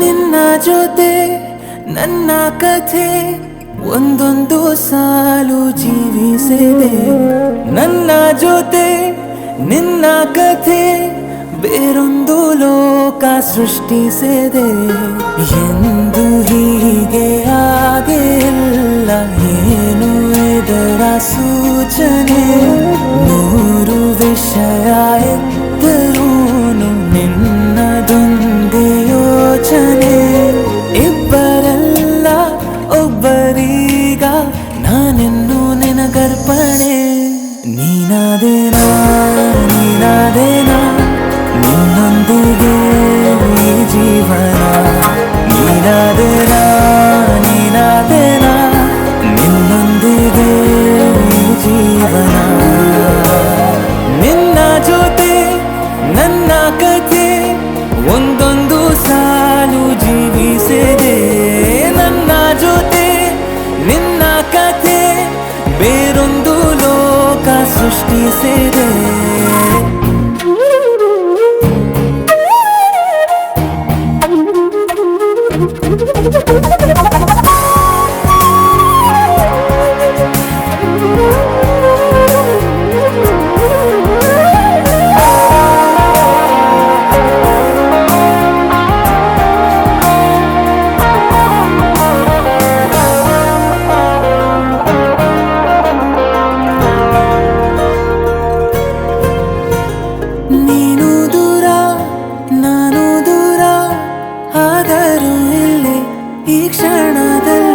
ನಿನ್ನ ಜೊತೆ ನನ್ನ ಕಥೆ ಒಂದೊಂದು ಸಾಲು ಜೀವಿಸಿದೆ. ನನ್ನ ಜೊತೆ ನಿನ್ನ ಕಥೆ ಬೇರೊಂದು ಲೋಕ ಸೃಷ್ಟಿಸಿದೆ. ಎಂದು ಹೀಗೆ ಆಗಿಲ್ಲ, ಏನು ಇದರ ಸೂಚನೆ? ನೂರು ವಿಷಯ ಎತ್ತರೂನು ನಿನ್ನದೊಂದೇ ಯೋಚನೆ. ಇಬ್ಬರಲ್ಲ ಒಬ್ಬರೀಗ ನಾನೆನ್ನು ನಿನಗರ್ಪಣೆ. ನೀನಾದೇನಾ ನೀನಾದೇನಾ ನಿನ್ನೊಂದಿಗೆ ಈ ಜೀವನ. ನೀನಾದೇನಾ ನೀನಾದೇನಾ ನಿನ್ನೊಂದಿಗೆ ಈ ಜೀವನ. ನಿನ್ನ ಜೊತೆ ನನ್ನ ಕಥೆ ಒಂದೊಂದು ಸಾಲು ಜೀವಿಸಿದೆ. ನನ್ನ ಜೊತೆ ನಿನ್ನ ಕಥೆ ಬೇರೊಂದು ಲೋಕ ಸೃಷ್ಟಿಸಿದೆ. ನೀನು ದೂರ ನಾನು ದೂರ, ಆದರೂ ಇಲ್ಲಿ ಈ ಕ್ಷಣದಲ್ಲಿ